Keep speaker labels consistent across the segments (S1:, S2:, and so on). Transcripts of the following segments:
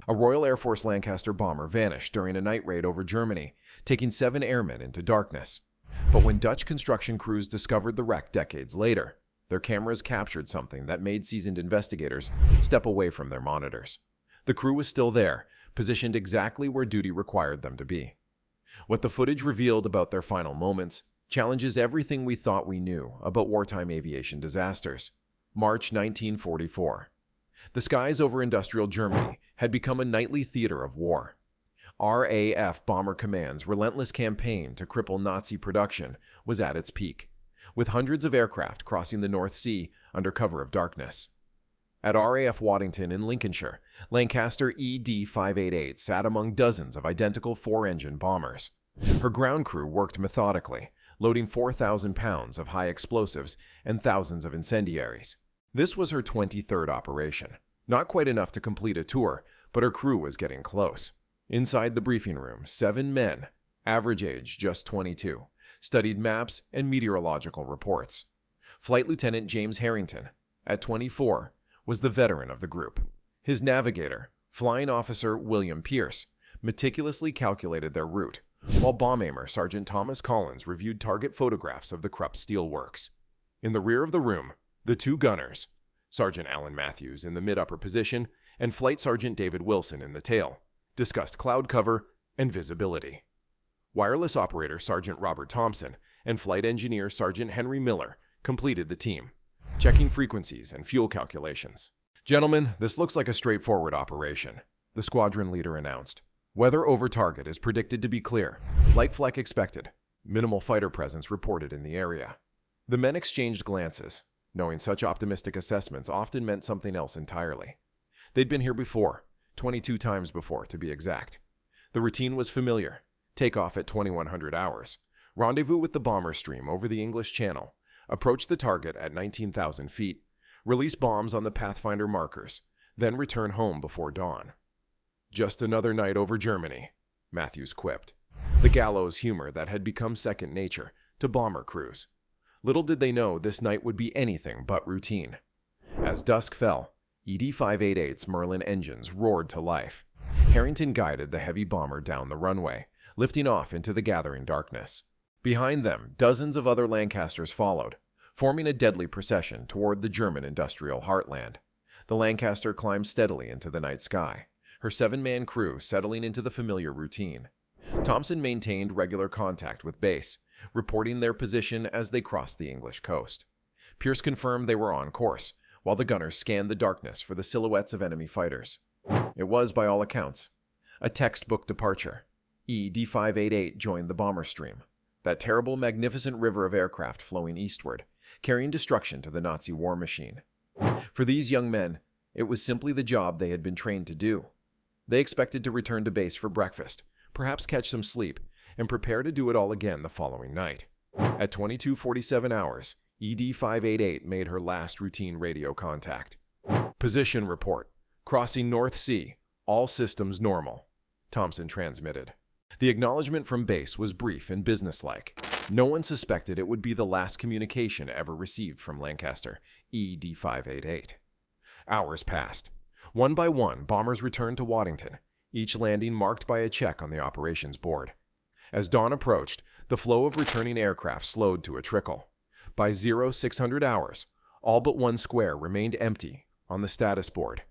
S1: A Royal Air Force Lancaster bomber vanished during a night raid over Germany, taking 7 airmen into darkness. But when Dutch construction crews discovered the wreck decades later, their cameras captured something that made seasoned investigators step away from their monitors. The crew was still there, positioned exactly where duty required them to be. What the footage revealed about their final moments challenges everything we thought we knew about wartime aviation disasters. March 1944. The skies over industrial Germany had become a nightly theater of war. RAF Bomber Command's relentless campaign to cripple Nazi production was at its peak, with hundreds of aircraft crossing the North Sea under cover of darkness. At RAF Waddington in Lincolnshire, Lancaster ED-588 sat among dozens of identical 4-engine bombers. Her ground crew worked methodically, loading 4,000 pounds of high explosives and thousands of incendiaries. This was her 23rd operation. Not quite enough to complete a tour, but her crew was getting close. Inside the briefing room, 7 men, average age just 22, studied maps and meteorological reports. Flight Lieutenant James Harrington, at 24, was the veteran of the group. His navigator, Flying Officer William Pierce, meticulously calculated their route, while bomb aimer Sergeant Thomas Collins reviewed target photographs of the Krupp steelworks. In the rear of the room, the 2 gunners, Sergeant Alan Matthews in the mid-upper position and Flight Sergeant David Wilson in the tail, discussed cloud cover and visibility. Wireless operator Sergeant Robert Thompson and flight engineer Sergeant Henry Miller completed the team, checking frequencies and fuel calculations. "Gentlemen, this looks like a straightforward operation," the squadron leader announced. "Weather over target is predicted to be clear. Light fleck expected. Minimal fighter presence reported in the area." The men exchanged glances, knowing such optimistic assessments often meant something else entirely. They'd been here before, 22 times before to be exact. The routine was familiar. Takeoff at 2100 hours, rendezvous with the bomber stream over the English Channel, approach the target at 19,000 feet, release bombs on the Pathfinder markers, then return home before dawn. "Just another night over Germany," Matthews quipped, the gallows humor that had become second nature to bomber crews. Little did they know this night would be anything but routine. As dusk fell, ED-588's Merlin engines roared to life. Harrington guided the heavy bomber down the runway, lifting off into the gathering darkness. Behind them, dozens of other Lancasters followed, forming a deadly procession toward the German industrial heartland. The Lancaster climbed steadily into the night sky, her 7-man crew settling into the familiar routine. Thompson maintained regular contact with base, reporting their position as they crossed the English coast. Pierce confirmed they were on course, while the gunners scanned the darkness for the silhouettes of enemy fighters. It was, by all accounts, a textbook departure. ED-588 joined the bomber stream, that terrible, magnificent river of aircraft flowing eastward, carrying destruction to the Nazi war machine. For these young men, it was simply the job they had been trained to do. They expected to return to base for breakfast, perhaps catch some sleep, and prepare to do it all again the following night. At 22:47 hours, ED-588 made her last routine radio contact. "Position report. Crossing North Sea. All systems normal," Thompson transmitted. The acknowledgement from base was brief and businesslike. No one suspected it would be the last communication ever received from Lancaster ED-588. Hours passed. One by one, bombers returned to Waddington, each landing marked by a check on the operations board. As dawn approached, the flow of returning aircraft slowed to a trickle. By 0600 hours, all but one square remained empty on the status board.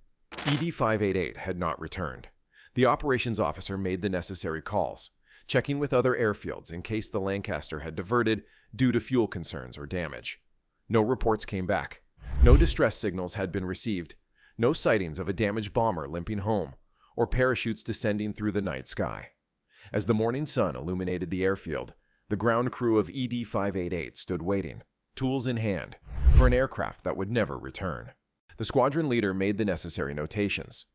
S1: ED-588 had not returned. The operations officer made the necessary calls, checking with other airfields in case the Lancaster had diverted due to fuel concerns or damage. No reports came back. No distress signals had been received. No sightings of a damaged bomber limping home or parachutes descending through the night sky. As the morning sun illuminated the airfield, the ground crew of ED-588 stood waiting, tools in hand, for an aircraft that would never return. The squadron leader made the necessary notations.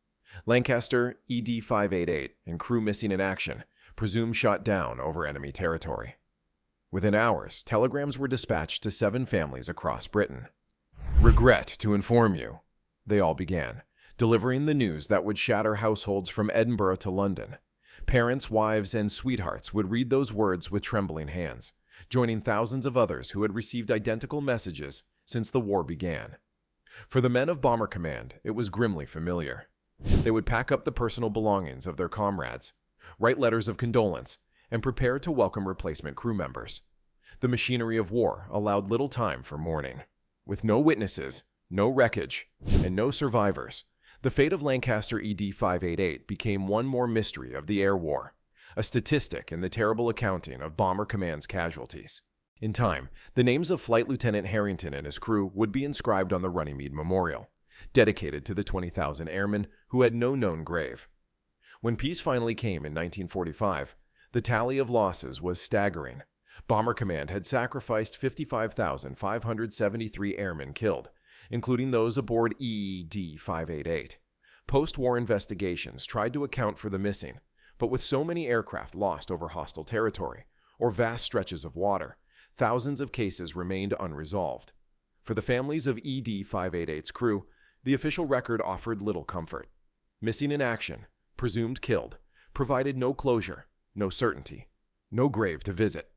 S1: Lancaster ED-588 and crew missing in action, presumed shot down over enemy territory. Within hours, telegrams were dispatched to 7 families across Britain. "Regret to inform you," they all began, delivering the news that would shatter households from Edinburgh to London. Parents, wives, and sweethearts would read those words with trembling hands, joining thousands of others who had received identical messages since the war began. For the men of Bomber Command, it was grimly familiar. They would pack up the personal belongings of their comrades, write letters of condolence, and prepare to welcome replacement crew members. The machinery of war allowed little time for mourning. With no witnesses, no wreckage, and no survivors, the fate of Lancaster ED-588 became one more mystery of the air war, a statistic in the terrible accounting of Bomber Command's casualties. In time, the names of Flight Lieutenant Harrington and his crew would be inscribed on the Runnymede Memorial, dedicated to the 20,000 airmen who had no known grave. When peace finally came in 1945, the tally of losses was staggering. Bomber Command had sacrificed 55,573 airmen killed, including those aboard ED-588. Post-war investigations tried to account for the missing, but with so many aircraft lost over hostile territory or vast stretches of water, thousands of cases remained unresolved. For the families of ED-588's crew, the official record offered little comfort. Missing in action, presumed killed, provided no closure, no certainty, no grave to visit.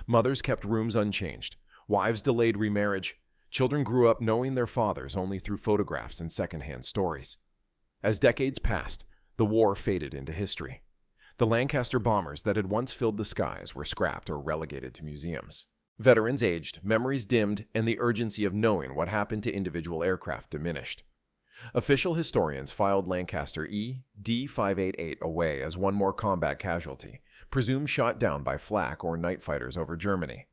S1: Mothers kept rooms unchanged, wives delayed remarriage, children grew up knowing their fathers only through photographs and secondhand stories. As decades passed, the war faded into history. The Lancaster bombers that had once filled the skies were scrapped or relegated to museums. Veterans aged, memories dimmed, and the urgency of knowing what happened to individual aircraft diminished. Official historians filed Lancaster ED-588 away as one more combat casualty, presumed shot down by flak or night fighters over Germany.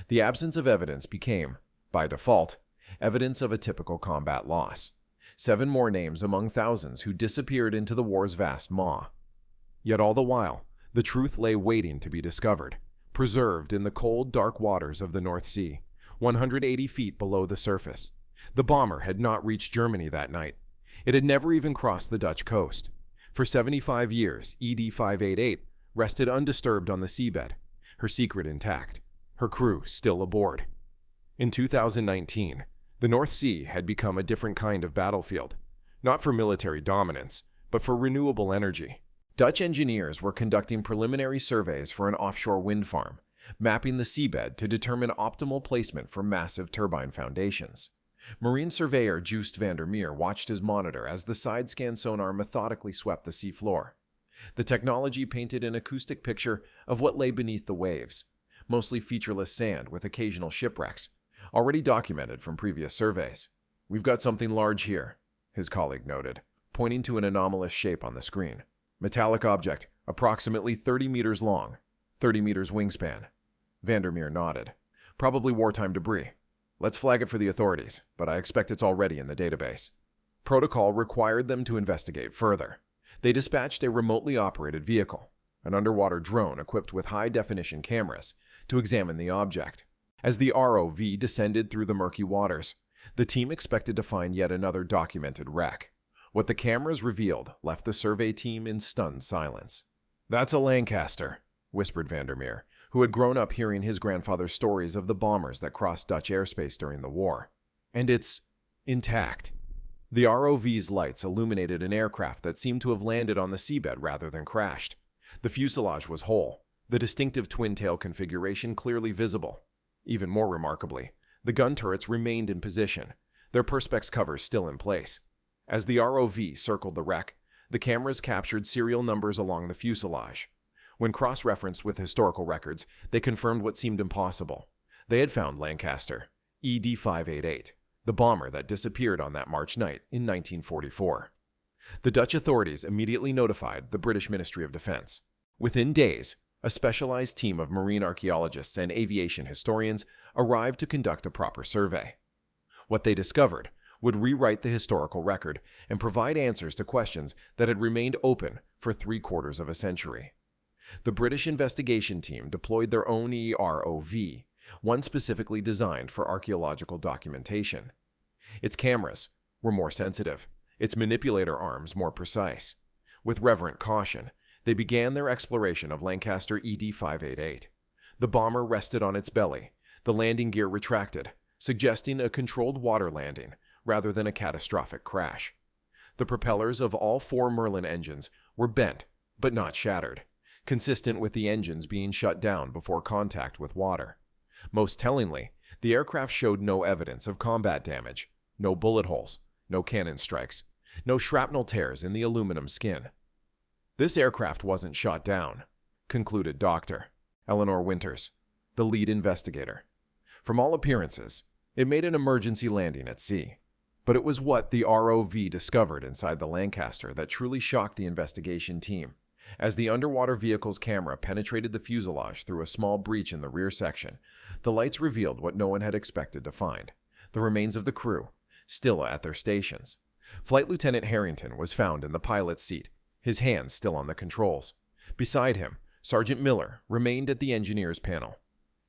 S1: The absence of evidence became, by default, evidence of a typical combat loss. 7 more names among thousands who disappeared into the war's vast maw. Yet all the while, the truth lay waiting to be discovered, preserved in the cold, dark waters of the North Sea, 180 feet below the surface. The bomber had not reached Germany that night. It had never even crossed the Dutch coast. For 75 years, ED-588 rested undisturbed on the seabed, her secret intact, her crew still aboard. In 2019, the North Sea had become a different kind of battlefield, not for military dominance, but for renewable energy. Dutch engineers were conducting preliminary surveys for an offshore wind farm, mapping the seabed to determine optimal placement for massive turbine foundations. Marine surveyor Joost van der Meer watched his monitor as the side-scan sonar methodically swept the seafloor. The technology painted an acoustic picture of what lay beneath the waves, mostly featureless sand with occasional shipwrecks, already documented from previous surveys. "We've got something large here," his colleague noted, pointing to an anomalous shape on the screen. "Metallic object, approximately 30 meters long, 30 meters wingspan." Van der Meer nodded. "Probably wartime debris. Let's flag it for the authorities, but I expect it's already in the database." Protocol required them to investigate further. They dispatched a remotely operated vehicle, an underwater drone equipped with high-definition cameras, to examine the object. As the ROV descended through the murky waters, the team expected to find yet another documented wreck. What the cameras revealed left the survey team in stunned silence. "That's a Lancaster," whispered Van der Meer, who had grown up hearing his grandfather's stories of the bombers that crossed Dutch airspace during the war. "And it's intact." The ROV's lights illuminated an aircraft that seemed to have landed on the seabed rather than crashed. The fuselage was whole, the distinctive twin-tail configuration clearly visible. Even more remarkably, the gun turrets remained in position, their perspex covers still in place. As the ROV circled the wreck, the cameras captured serial numbers along the fuselage. When cross-referenced with historical records, they confirmed what seemed impossible. They had found Lancaster, ED-588, the bomber that disappeared on that March night in 1944. The Dutch authorities immediately notified the British Ministry of Defense. Within days, a specialized team of marine archaeologists and aviation historians arrived to conduct a proper survey. What they discovered would rewrite the historical record and provide answers to questions that had remained open for 3/4 of a century. The British investigation team deployed their own ROV, one specifically designed for archaeological documentation. Its cameras were more sensitive, its manipulator arms more precise. With reverent caution, they began their exploration of Lancaster ED-588. The bomber rested on its belly, the landing gear retracted, suggesting a controlled water landing rather than a catastrophic crash. The propellers of all 4 Merlin engines were bent, but not shattered, consistent with the engines being shut down before contact with water. Most tellingly, the aircraft showed no evidence of combat damage, no bullet holes, no cannon strikes, No shrapnel tears in the aluminum skin. This aircraft wasn't shot down, concluded Dr. Eleanor Winters, the lead investigator. From all appearances, it made an emergency landing at sea. But it was what the ROV discovered inside the Lancaster that truly shocked the investigation team. As the underwater vehicle's camera penetrated the fuselage through a small breach in the rear section, the lights revealed what no one had expected to find: the remains of the crew, still at their stations. Flight Lieutenant Harrington was found in the pilot's seat, his hands still on the controls. Beside him, Sergeant Miller remained at the engineer's panel.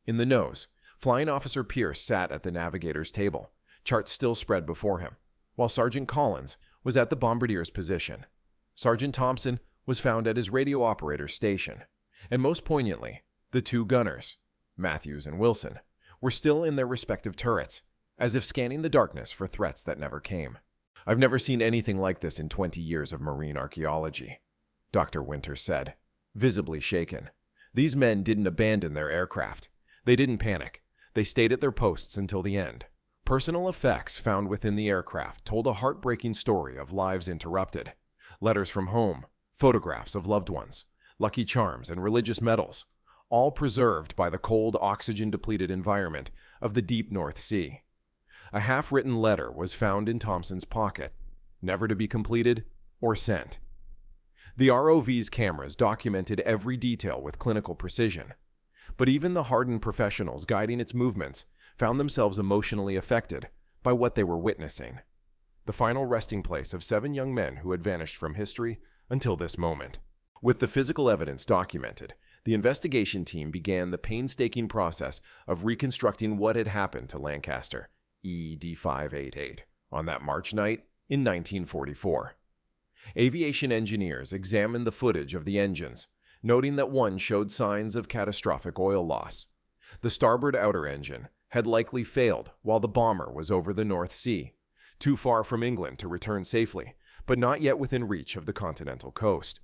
S1: In the nose, Flying Officer Pierce sat at the navigator's table, charts still spread before him, while Sergeant Collins was at the bombardier's position. Sergeant Thompson was found at his radio operator's station, and most poignantly, the two gunners, Matthews and Wilson, were still in their respective turrets, as if scanning the darkness for threats that never came. "I've never seen anything like this in 20 years of marine archaeology," Dr. Winters said, visibly shaken. These men didn't abandon their aircraft. They didn't panic. They stayed at their posts until the end. Personal effects found within the aircraft told a heartbreaking story of lives interrupted. Letters from home, photographs of loved ones, lucky charms, and religious medals, all preserved by the cold, oxygen-depleted environment of the deep North Sea. A half-written letter was found in Thompson's pocket, never to be completed or sent. The ROV's cameras documented every detail with clinical precision, but even the hardened professionals guiding its movements found themselves emotionally affected by what they were witnessing: the final resting place of 7 young men who had vanished from history until this moment. With the physical evidence documented, the investigation team began the painstaking process of reconstructing what had happened to Lancaster ED-588 on that March night in 1944. Aviation engineers examined the footage of the engines, noting that one showed signs of catastrophic oil loss. The starboard outer engine had likely failed while the bomber was over the North Sea, too far from England to return safely, but not yet within reach of the continental coast.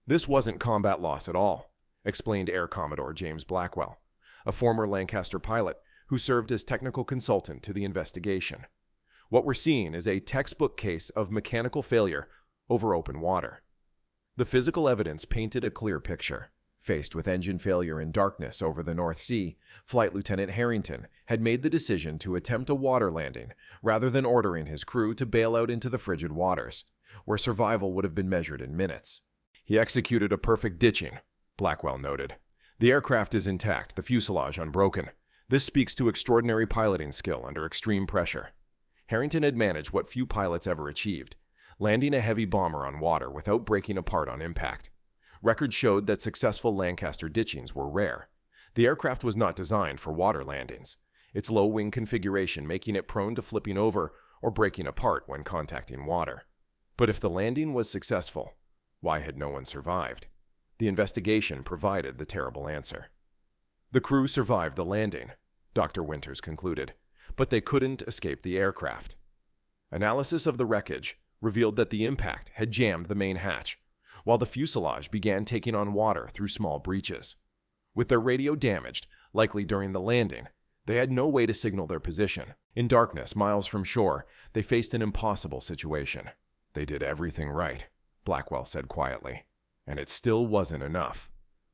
S1: "This wasn't combat loss at all," explained Air Commodore James Blackwell, a former Lancaster pilot who served as technical consultant to the investigation. "What we're seeing is a textbook case of mechanical failure over open water." The physical evidence painted a clear picture. Faced with engine failure in darkness over the North Sea, Flight Lieutenant Harrington had made the decision to attempt a water landing rather than ordering his crew to bail out into the frigid waters, where survival would have been measured in minutes. "He executed a perfect ditching," Blackwell noted. "The aircraft is intact, the fuselage unbroken. This speaks to extraordinary piloting skill under extreme pressure." Harrington had managed what few pilots ever achieved: landing a heavy bomber on water without breaking apart on impact. Records showed that successful Lancaster ditchings were rare. The aircraft was not designed for water landings, its low wing configuration making it prone to flipping over or breaking apart when contacting water. But if the landing was successful, why had no one survived? The investigation provided the terrible answer. "The crew survived the landing," Dr. Winters concluded, "but they couldn't escape the aircraft." Analysis of the wreckage revealed that the impact had jammed the main hatch, while the fuselage began taking on water through small breaches. With their radio damaged, likely during the landing, they had no way to signal their position. In darkness, miles from shore, they faced an impossible situation. "They did everything right," Blackwell said quietly, "and it still wasn't enough."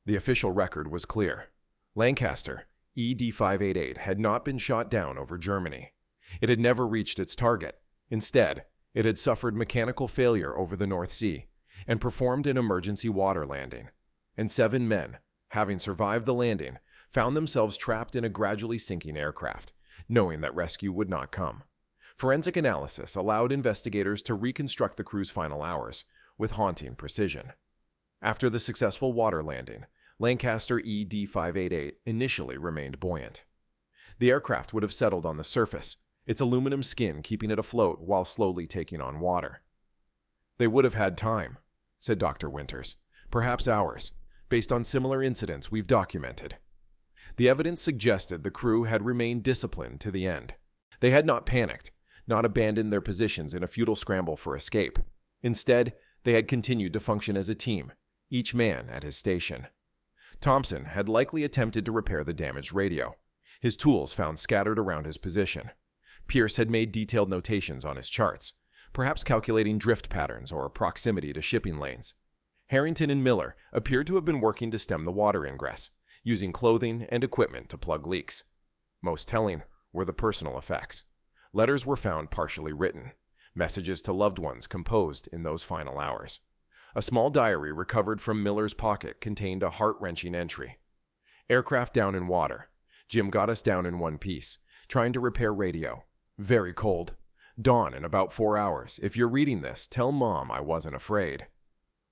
S1: The official record was clear. Lancaster ED-588 had not been shot down over Germany. It had never reached its target. Instead, it had suffered mechanical failure over the North Sea and performed an emergency water landing. And 7 men, having survived the landing, found themselves trapped in a gradually sinking aircraft, knowing that rescue would not come. Forensic analysis allowed investigators to reconstruct the crew's final hours with haunting precision. After the successful water landing, Lancaster ED-588 initially remained buoyant. The aircraft would have settled on the surface, its aluminum skin keeping it afloat while slowly taking on water. "They would have had time," said Dr. Winters, "perhaps hours, based on similar incidents we've documented." The evidence suggested the crew had remained disciplined to the end. They had not panicked, not abandoned their positions in a futile scramble for escape. Instead, they had continued to function as a team, each man at his station. Thompson had likely attempted to repair the damaged radio, his tools found scattered around his position. Pierce had made detailed notations on his charts, perhaps calculating drift patterns or proximity to shipping lanes. Harrington and Miller appeared to have been working to stem the water ingress, using clothing and equipment to plug leaks. Most telling were the personal effects. Letters were found partially written, messages to loved ones composed in those final hours. A small diary recovered from Miller's pocket contained a heart-wrenching entry. Aircraft down in water. Jim got us down in one piece, trying to repair radio. Very cold. Dawn in about 4 hours. If you're reading this, tell Mom I wasn't afraid.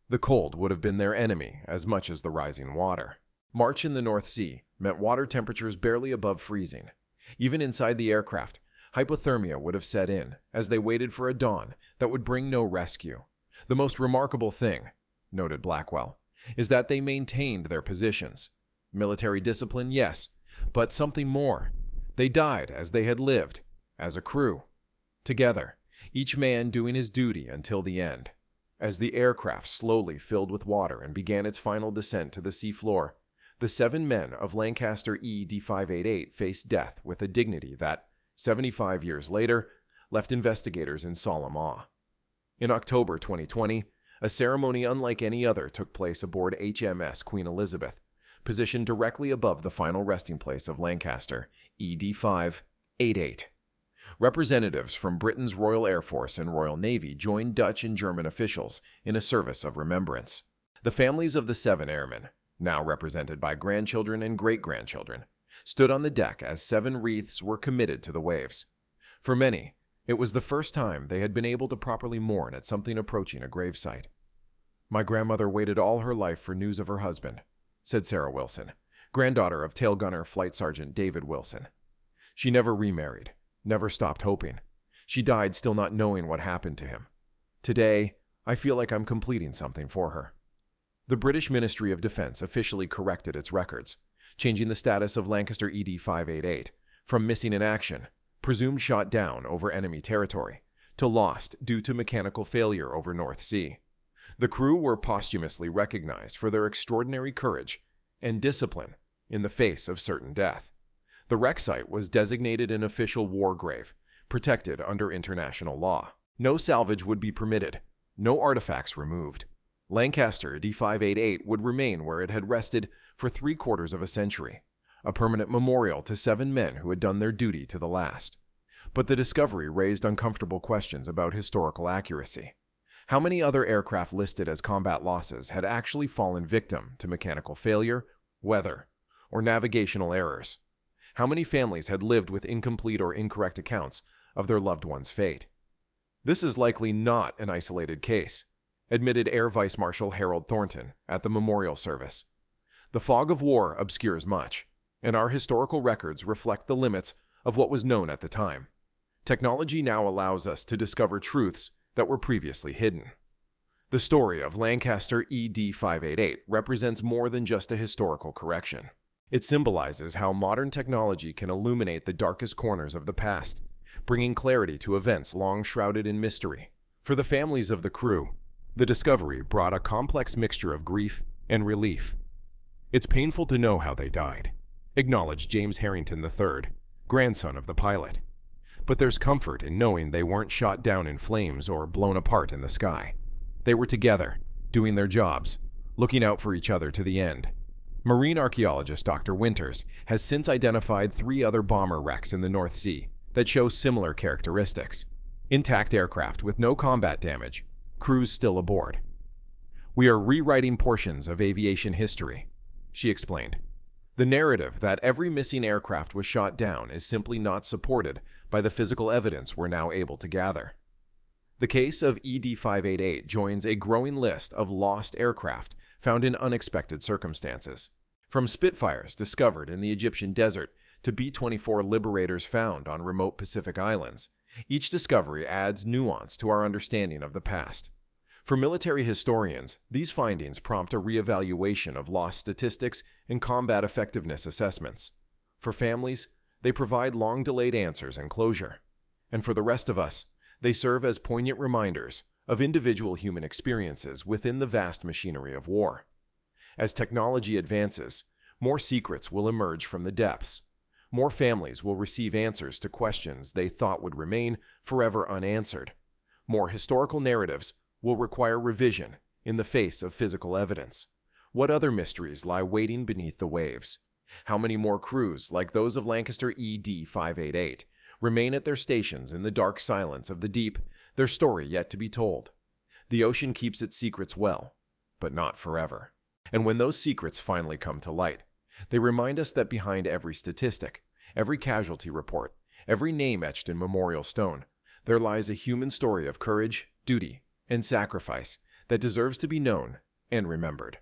S1: The cold would have been their enemy as much as the rising water. March in the North Sea meant water temperatures barely above freezing. Even inside the aircraft, hypothermia would have set in as they waited for a dawn that would bring no rescue. The most remarkable thing, noted Blackwell, is that they maintained their positions. Military discipline, yes, but something more. They died as they had lived, as a crew. Together, each man doing his duty until the end. As the aircraft slowly filled with water and began its final descent to the seafloor, the 7 men of Lancaster ED-588 faced death with a dignity that, 75 years later, left investigators in solemn awe. In October 2020, a ceremony unlike any other took place aboard HMS Queen Elizabeth, positioned directly above the final resting place of Lancaster ED-588. Representatives from Britain's Royal Air Force and Royal Navy joined Dutch and German officials in a service of remembrance. The families of the 7 airmen, now represented by grandchildren and great-grandchildren, stood on the deck as 7 wreaths were committed to the waves. For many, it was the first time they had been able to properly mourn at something approaching a gravesite. "My grandmother waited all her life for news of her husband," said Sarah Wilson, granddaughter of Tail Gunner Flight Sergeant David Wilson. "She never remarried, never stopped hoping. She died still not knowing what happened to him. Today, I feel like I'm completing something for her." The British Ministry of Defense officially corrected its records, changing the status of Lancaster ED-588 from missing in action, presumed shot down over enemy territory, to lost due to mechanical failure over North Sea. The crew were posthumously recognized for their extraordinary courage and discipline in the face of certain death. The wreck site was designated an official war grave, protected under international law. No salvage would be permitted, no artifacts removed. Lancaster ED-588 would remain where it had rested for 3/4 of a century, a permanent memorial to 7 men who had done their duty to the last. But the discovery raised uncomfortable questions about historical accuracy. How many other aircraft listed as combat losses had actually fallen victim to mechanical failure, weather, or navigational errors? How many families had lived with incomplete or incorrect accounts of their loved ones' fate? This is likely not an isolated case, admitted Air Vice Marshal Harold Thornton at the memorial service. The fog of war obscures much, and our historical records reflect the limits of what was known at the time. Technology now allows us to discover truths that were previously hidden. The story of Lancaster ED-588 represents more than just a historical correction. It symbolizes how modern technology can illuminate the darkest corners of the past, bringing clarity to events long shrouded in mystery. For the families of the crew, the discovery brought a complex mixture of grief and relief. "It's painful to know how they died," acknowledged James Harrington III, grandson of the pilot. "But there's comfort in knowing they weren't shot down in flames or blown apart in the sky. They were together, doing their jobs, looking out for each other to the end." Marine archaeologist Dr. Winters has since identified 3 other bomber wrecks in the North Sea that show similar characteristics. Intact aircraft with no combat damage, crews still aboard. "We are rewriting portions of aviation history," she explained. "The narrative that every missing aircraft was shot down is simply not supported by the physical evidence we're now able to gather." The case of ED-588 joins a growing list of lost aircraft found in unexpected circumstances. From Spitfires discovered in the Egyptian desert to B-24 Liberators found on remote Pacific islands, each discovery adds nuance to our understanding of the past. For military historians, these findings prompt a reevaluation of lost statistics and combat effectiveness assessments. For families, they provide long-delayed answers and closure. And for the rest of us, they serve as poignant reminders of individual human experiences within the vast machinery of war. As technology advances, more secrets will emerge from the depths. More families will receive answers to questions they thought would remain forever unanswered. More historical narratives will require revision in the face of physical evidence. What other mysteries lie waiting beneath the waves? How many more crews, like those of Lancaster ED 588, remain at their stations in the dark silence of the deep, their story yet to be told? The ocean keeps its secrets well, but not forever. And when those secrets finally come to light, they remind us that behind every statistic, every casualty report, every name etched in memorial stone, there lies a human story of courage, duty, and sacrifice that deserves to be known and remembered.